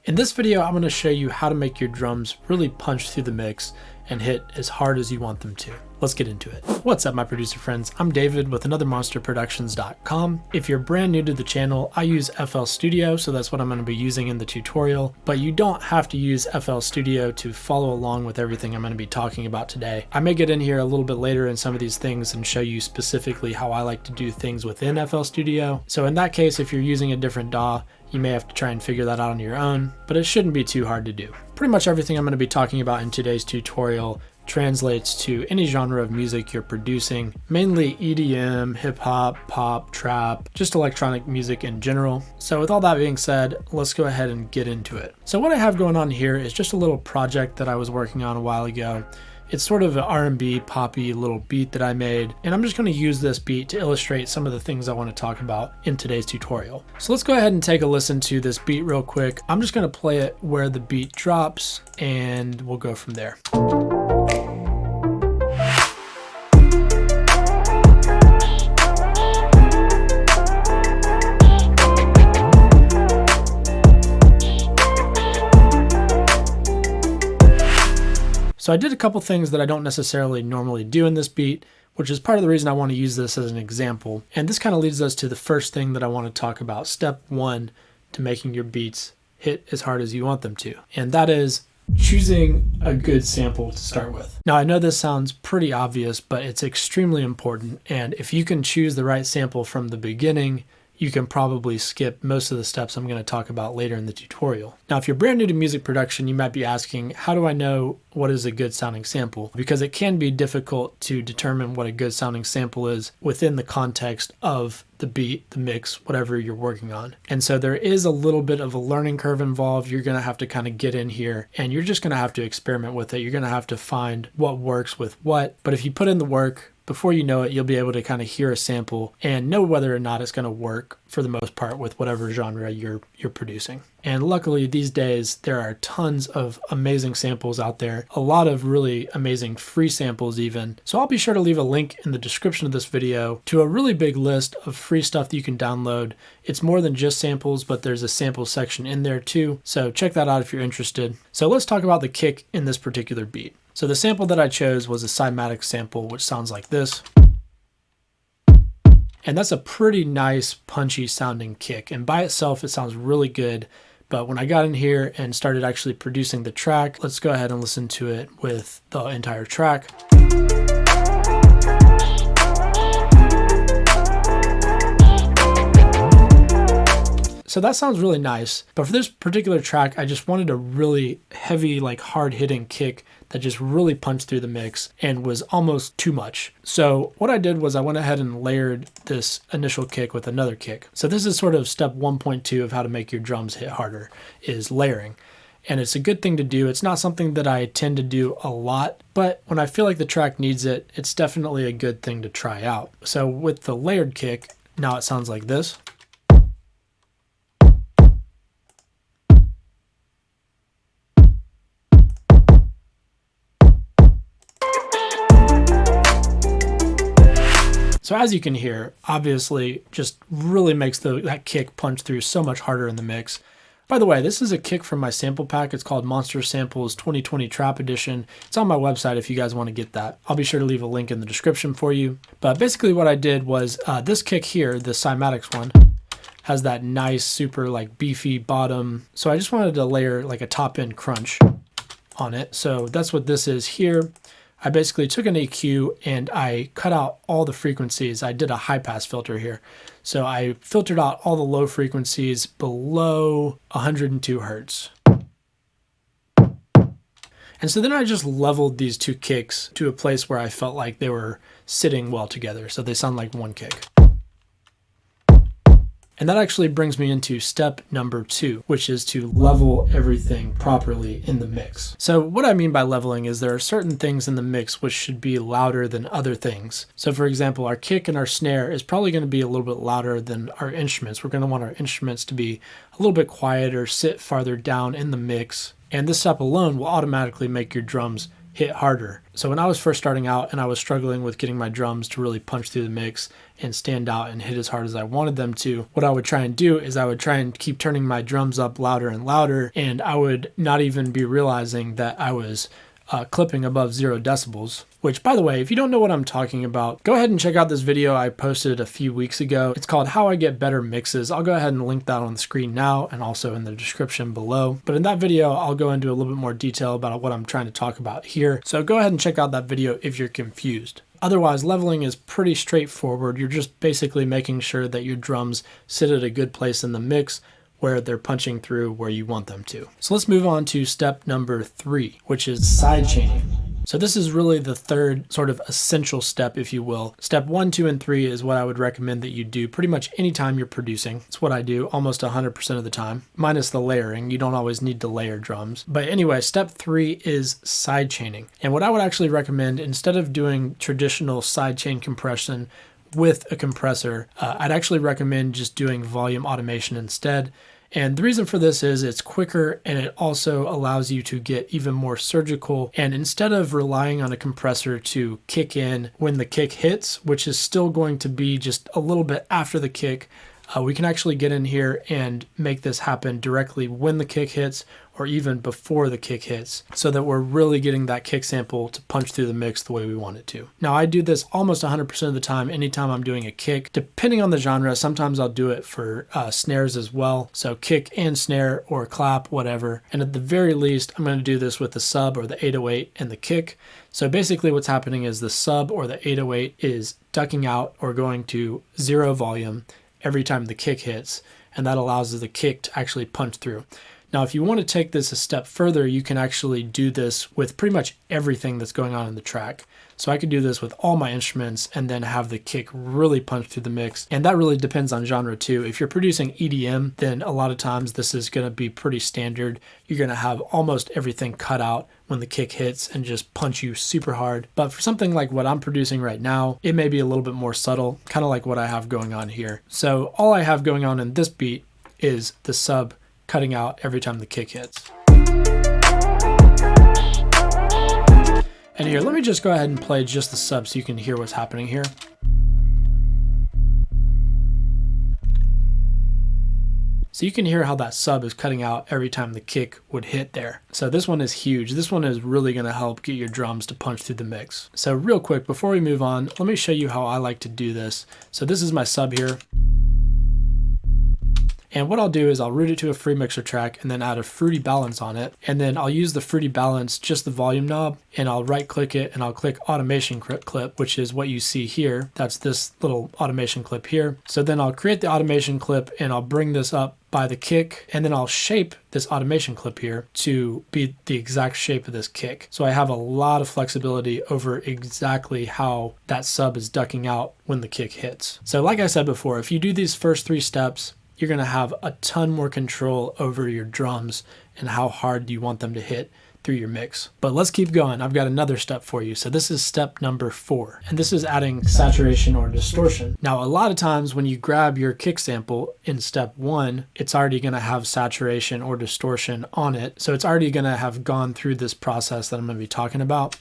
In this video, I'm going to show you how to make your drums really punch through the mix and hit as hard as you want them to. Let's get into it. What's up, my producer friends? I'm David with anothermonsterproductions.com. If you're brand new to the channel, I use FL Studio, so that's what I'm going to be using in the tutorial, but you don't have to use FL Studio to follow along with everything I'm going to be talking about today. I may get in here a little bit later in some of these things and show you specifically how I like to do things within FL Studio. So in that case, if you're using a different DAW, you may have to try and figure that out on your own, but it shouldn't be too hard to do. Pretty much everything I'm going to be talking about in today's tutorial translates to any genre of music you're producing, mainly EDM, hip hop, pop, trap, just electronic music in general. So with all that being said, let's go ahead and get into it. So what I have going on here is just a little project that I was working on a while ago. It's sort of an R&B poppy little beat that I made, and I'm just going to use this beat to illustrate some of the things I want to talk about in today's tutorial. So let's go ahead and take a listen to this beat real quick. I'm just going to play it where the beat drops, and we'll go from there. So I did a couple things that I don't necessarily normally do in this beat, which is part of the reason I want to use this as an example. And this kind of leads us to the first thing that I want to talk about, step one to making your beats hit as hard as you want them to. And that is choosing a good sample to start with. Now I know this sounds pretty obvious, but it's extremely important. And if you can choose the right sample from the beginning, you can probably skip most of the steps I'm going to talk about later in the tutorial. Now, if you're brand new to music production, you might be asking, how do I know what is a good sounding sample? Because it can be difficult to determine what a good sounding sample is within the context of the beat, the mix, whatever you're working on. And so there is a little bit of a learning curve involved. You're going to have to kind of get in here and you're just going to have to experiment with it. You're going to have to find what works with what. But if you put in the work, before you know it, you'll be able to kind of hear a sample and know whether or not it's going to work for the most part with whatever genre you're producing. And luckily these days, there are tons of amazing samples out there, a lot of really amazing free samples even. So I'll be sure to leave a link in the description of this video to a really big list of free stuff that you can download. It's more than just samples, but there's a sample section in there too. So check that out if you're interested. So let's talk about the kick in this particular beat. So the sample that I chose was a cymatic sample, which sounds like this. And that's a pretty nice, punchy sounding kick. And by itself, it sounds really good. But when I got in here and started actually producing the track, let's go ahead and listen to it with the entire track. So that sounds really nice, but for this particular track, I just wanted a really heavy, like hard-hitting kick that just really punched through the mix and was almost too much. So what I did was I went ahead and layered this initial kick with another kick. So this is sort of step 1.2 of how to make your drums hit harder, is layering. And it's a good thing to do. It's not something that I tend to do a lot, but when I feel like the track needs it, it's definitely a good thing to try out. So with the layered kick, now it sounds like this. So as you can hear, obviously just really makes that kick punch through so much harder in the mix. By the way, this is a kick from my sample pack. It's called Monster Samples 2020 Trap Edition. It's on my website if you guys want to get that. I'll be sure to leave a link in the description for you. But basically what I did was this kick here, the cymatics one, has that nice, super like beefy bottom. So I just wanted to layer like a top end crunch on it. So that's what this is here. I basically took an EQ and I cut out all the frequencies. I did a high pass filter here. So I filtered out all the low frequencies below 102 Hertz. And so then I just leveled these two kicks to a place where I felt like they were sitting well together. So they sound like one kick. And that actually brings me into step number 2, which is to level everything properly in the mix. So what I mean by leveling is there are certain things in the mix which should be louder than other things. So for example, our kick and our snare is probably going to be a little bit louder than our instruments. We're going to want our instruments to be a little bit quieter, sit farther down in the mix. And this step alone will automatically make your drums hit harder. So when I was first starting out and I was struggling with getting my drums to really punch through the mix and stand out and hit as hard as I wanted them to, what I would try and do is I would try and keep turning my drums up louder and louder, and I would not even be realizing that I was clipping above 0 decibels, which, by the way, if you don't know what I'm talking about, go ahead and check out this video I posted a few weeks ago. It's called How I Get Better Mixes. I'll go ahead and link that on the screen now and also in the description below. But in that video, I'll go into a little bit more detail about what I'm trying to talk about here. So go ahead and check out that video if you're confused. Otherwise, leveling is pretty straightforward. You're just basically making sure that your drums sit at a good place in the mix where they're punching through where you want them to. So let's move on to step number 3, which is sidechaining. So this is really the third sort of essential step, if you will. Step 1, 2, and 3 is what I would recommend that you do pretty much anytime you're producing. It's what I do almost 100% of the time, minus the layering. You don't always need to layer drums. But anyway, step 3 is sidechaining. And what I would actually recommend, instead of doing traditional sidechain compression with a compressor, I'd actually recommend just doing volume automation instead. And the reason for this is it's quicker, and it also allows you to get even more surgical. And instead of relying on a compressor to kick in when the kick hits, which is still going to be just a little bit after the kick, we can actually get in here and make this happen directly when the kick hits or even before the kick hits, so that we're really getting that kick sample to punch through the mix the way we want it to. Now, I do this almost 100% of the time anytime I'm doing a kick. Depending on the genre, sometimes I'll do it for snares as well. So kick and snare or clap, whatever. And at the very least, I'm going to do this with the sub or the 808 and the kick. So basically what's happening is the sub or the 808 is ducking out or going to 0 volume every time the kick hits, and that allows the kick to actually punch through. Now, if you want to take this a step further, you can actually do this with pretty much everything that's going on in the track. So I could do this with all my instruments and then have the kick really punch through the mix. And that really depends on genre too. If you're producing EDM, then a lot of times this is going to be pretty standard. You're going to have almost everything cut out when the kick hits and just punch you super hard. But for something like what I'm producing right now, it may be a little bit more subtle, kind of like what I have going on here. So all I have going on in this beat is the sub cutting out every time the kick hits. And here, let me just go ahead and play just the sub so you can hear what's happening here. So you can hear how that sub is cutting out every time the kick would hit there. So this one is huge. This one is really going to help get your drums to punch through the mix. So real quick, before we move on, let me show you how I like to do this. So this is my sub here. And what I'll do is I'll route it to a free mixer track and then add a fruity balance on it. And then I'll use the fruity balance, just the volume knob, and I'll right click it and I'll click automation clip, which is what you see here. That's this little automation clip here. So then I'll create the automation clip and I'll bring this up by the kick, and then I'll shape this automation clip here to be the exact shape of this kick. So I have a lot of flexibility over exactly how that sub is ducking out when the kick hits. So like I said before, if you do these first 3 steps, you're going to have a ton more control over your drums and how hard you want them to hit through your mix. But let's keep going. I've got another step for you. So this is step number 4, and this is adding saturation or distortion. Now, a lot of times when you grab your kick sample in step 1, it's already going to have saturation or distortion on it. So it's already going to have gone through this process that I'm going to be talking about.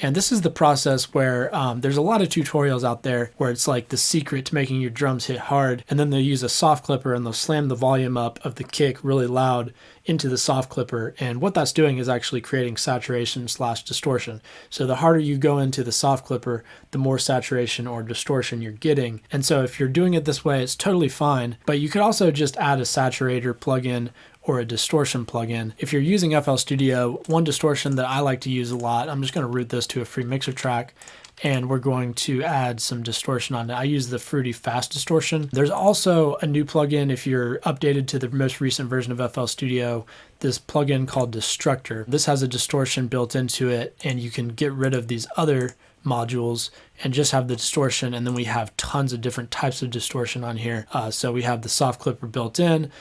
And this is the process where there's a lot of tutorials out there where it's like the secret to making your drums hit hard, and then they'll use a soft clipper and they'll slam the volume up of the kick really loud into the soft clipper. And what that's doing is actually creating saturation / distortion. So the harder you go into the soft clipper, the more saturation or distortion you're getting. And so if you're doing it this way, it's totally fine, but you could also just add a saturator plugin or a distortion plugin. If you're using FL Studio, one distortion that I like to use a lot, I'm just going to route this to a free mixer track, and we're going to add some distortion on it. I use the Fruity Fast Distortion. There's also a new plugin if you're updated to the most recent version of FL Studio, this plugin called Destructor. This has a distortion built into it, and you can get rid of these other modules and just have the distortion, and then we have tons of different types of distortion on here. So we have the soft clipper built in,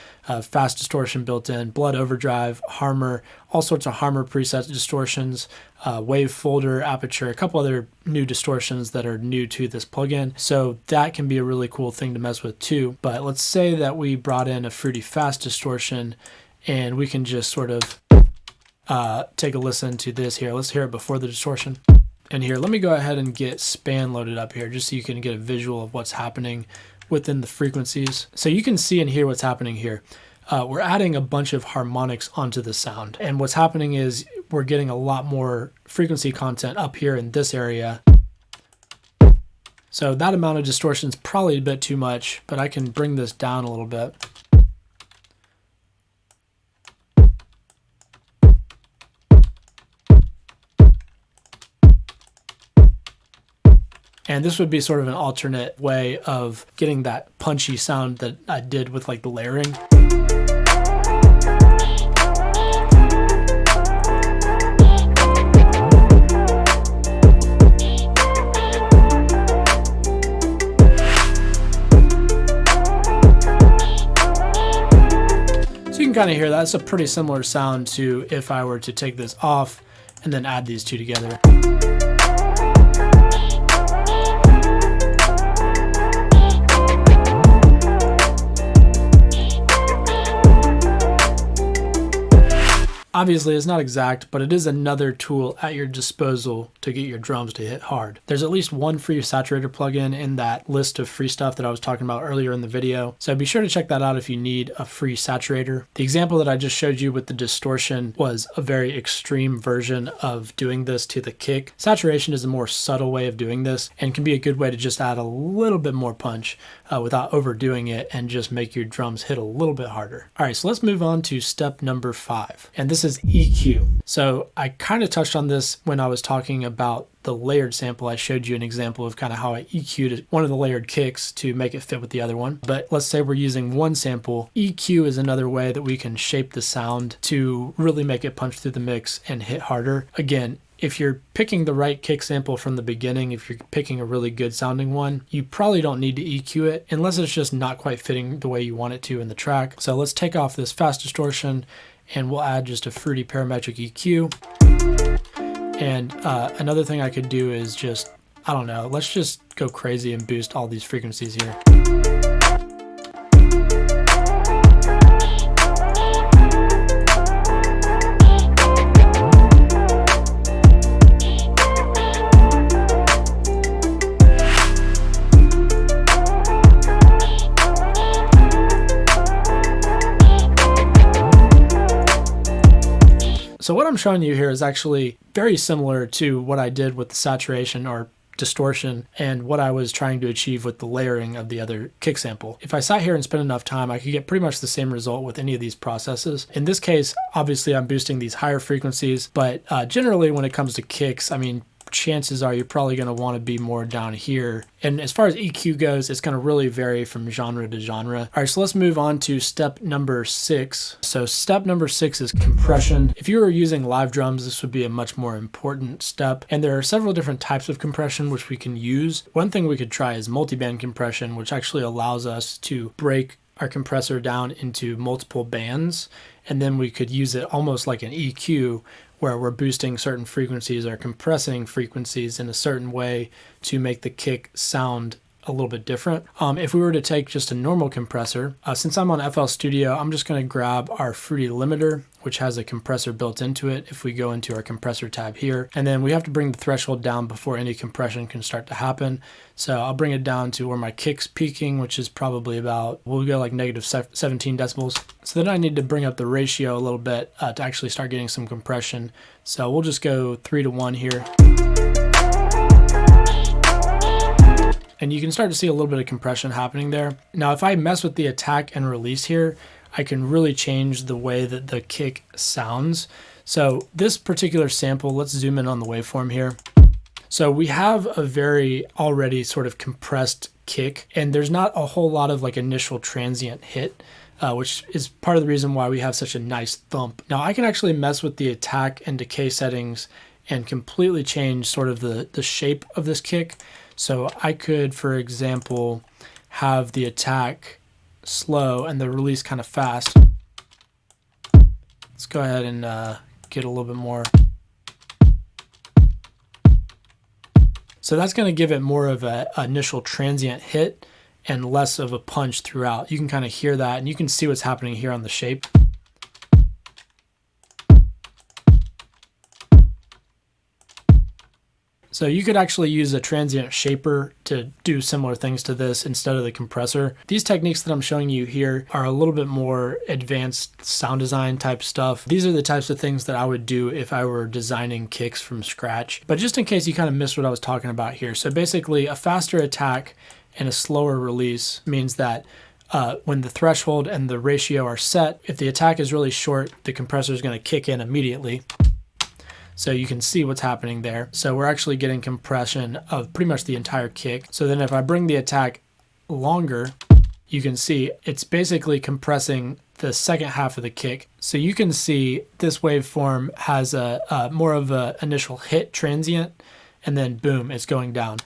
fast distortion built in, blood overdrive, harmor, all sorts of harmor preset distortions, wave folder, aperture, a couple other new distortions that are new to this plugin. So that can be a really cool thing to mess with too. But let's say that we brought in a Fruity Fast Distortion, and we can just sort of take a listen to this here. Let's hear it before the distortion. And here, let me go ahead and get span loaded up here just so you can get a visual of what's happening within the frequencies. So you can see and hear what's happening here. We're adding a bunch of harmonics onto the sound. And what's happening is we're getting a lot more frequency content up here in this area. So that amount of distortion is probably a bit too much, but I can bring this down a little bit. And this would be sort of an alternate way of getting that punchy sound that I did with like the layering. So you can kind of hear that. It's a pretty similar sound to if I were to take this off and then add these two together. Obviously, it's not exact, but it is another tool at your disposal to get your drums to hit hard. There's at least one free saturator plugin in that list of free stuff that I was talking about earlier in the video, so be sure to check that out if you need a free saturator. The example that I just showed you with the distortion was a very extreme version of doing this to the kick. Saturation is a more subtle way of doing this and can be a good way to just add a little bit more punch without overdoing it and just make your drums hit a little bit harder. All right, so let's move on to step number 5, and this is EQ. So I kind of touched on this when I was talking about the layered sample. I showed you an example of kind of how I EQ'd one of the layered kicks to make it fit with the other one. But let's say we're using one sample. EQ is another way that we can shape the sound to really make it punch through the mix and hit harder. Again, if you're picking the right kick sample from the beginning, if you're picking a really good sounding one, you probably don't need to EQ it unless it's just not quite fitting the way you want it to in the track. So let's take off this fast distortion and we'll add just a fruity parametric EQ. And another thing I could do is just, I don't know, let's just go crazy and boost all these frequencies here. So what I'm showing you here is actually very similar to what I did with the saturation or distortion and what I was trying to achieve with the layering of the other kick sample. If I sat here and spent enough time, I could get pretty much the same result with any of these processes. In this case, obviously I'm boosting these higher frequencies, but generally when it comes to kicks, I mean, chances are you're probably going to want to be more down here. And as far as EQ goes, it's going to really vary from genre to genre. All right, so let's move on to step number 6. So step number 6 is compression. If you were using live drums, this would be a much more important step. And there are several different types of compression which we can use. One thing we could try is multi-band compression, which actually allows us to break our compressor down into multiple bands. And then we could use it almost like an EQ, where we're boosting certain frequencies or compressing frequencies in a certain way to make the kick sound a little bit different. If we were to take just a normal compressor, since I'm on FL Studio, I'm just going to grab our Fruity limiter, which has a compressor built into it if we go into our compressor tab here. And then we have to bring the threshold down before any compression can start to happen. So I'll bring it down to where my kick's peaking, which is probably about, we'll go like negative 17 decibels. So then I need to bring up the ratio a little bit to actually start getting some compression. So we'll just go 3:1 here. And you can start to see a little bit of compression happening there. Now, if I mess with the attack and release here, I can really change the way that the kick sounds. So this particular sample, let's zoom in on the waveform here. So we have a very already sort of compressed kick, and there's not a whole lot of like initial transient hit, which is part of the reason why we have such a nice thump. Now I can actually mess with the attack and decay settings and completely change sort of the shape of this kick. So I could, for example, have the attack slow and the release kind of fast. Let's go ahead and get a little bit more. So that's going to give it more of an initial transient hit and less of a punch throughout. You can kind of hear that, and you can see what's happening here on the shape. So you could actually use a transient shaper to do similar things to this instead of the compressor. These techniques that I'm showing you here are a little bit more advanced sound design type stuff. These are the types of things that I would do if I were designing kicks from scratch. But just in case you kind of missed what I was talking about here. So basically a faster attack and a slower release means that when the threshold and the ratio are set, if the attack is really short, the compressor is going to kick in immediately. So you can see what's happening there. So we're actually getting compression of pretty much the entire kick. So then if I bring the attack longer, you can see it's basically compressing the second half of the kick. So you can see this waveform has a more of an initial hit transient, and then boom, it's going down.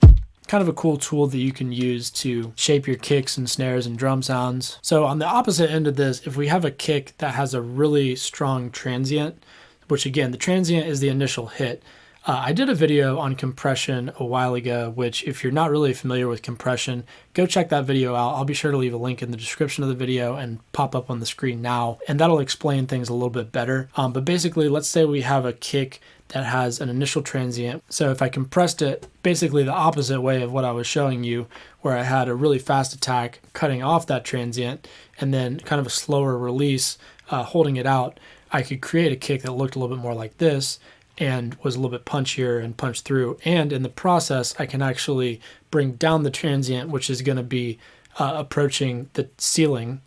Kind of a cool tool that you can use to shape your kicks and snares and drum sounds. So on the opposite end of this, if we have a kick that has a really strong transient, which again, the transient is the initial hit. I did a video on compression a while ago, which if you're not really familiar with compression, go check that video out. I'll be sure to leave a link in the description of the video and pop up on the screen now, and that'll explain things a little bit better. But basically, let's say we have a kick that has an initial transient. So if I compressed it basically the opposite way of what I was showing you, where I had a really fast attack cutting off that transient and then kind of a slower release holding it out, I could create a kick that looked a little bit more like this and was a little bit punchier and punched through. And in the process, I can actually bring down the transient, which is going to be approaching the ceiling.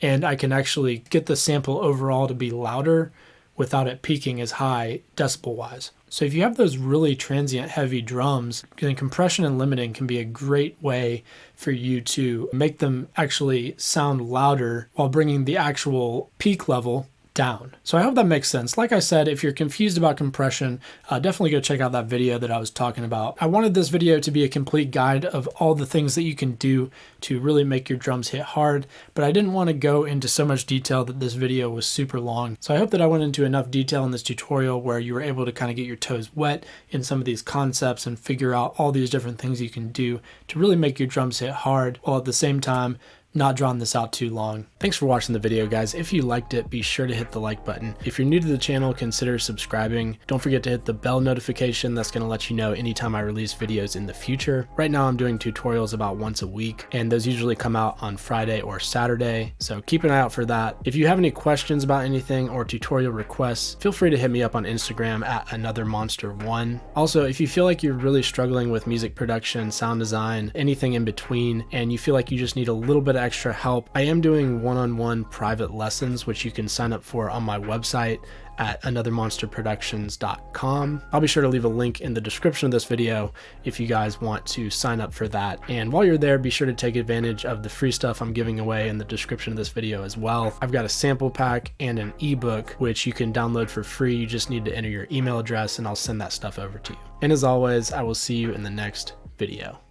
And I can actually get the sample overall to be louder without it peaking as high decibel wise. So if you have those really transient heavy drums, then compression and limiting can be a great way for you to make them actually sound louder while bringing the actual peak level down. So I hope that makes sense. Like I said, if you're confused about compression, definitely go check out that video that I was talking about. I wanted this video to be a complete guide of all the things that you can do to really make your drums hit hard, but I didn't want to go into so much detail that this video was super long. So I hope that I went into enough detail in this tutorial where you were able to kind of get your toes wet in some of these concepts and figure out all these different things you can do to really make your drums hit hard, while at the same time not drawing this out too long. Thanks for watching the video, guys. If you liked it, be sure to hit the like button. If you're new to the channel, consider subscribing. Don't forget to hit the bell notification. That's going to let you know anytime I release videos in the future. Right now I'm doing tutorials about once a week, and those usually come out on Friday or Saturday, so keep an eye out for that. If you have any questions about anything or tutorial requests, feel free to hit me up on Instagram at anothermonster1. Also, if you feel like you're really struggling with music production, sound design, anything in between, and you feel like you just need a little bit of extra help, I am doing one-on-one private lessons, which you can sign up for on my website at anothermonsterproductions.com. I'll be sure to leave a link in the description of this video if you guys want to sign up for that. And while you're there, be sure to take advantage of the free stuff I'm giving away in the description of this video as well. I've got a sample pack and an ebook, which you can download for free. You just need to enter your email address and I'll send that stuff over to you. And as always, I will see you in the next video.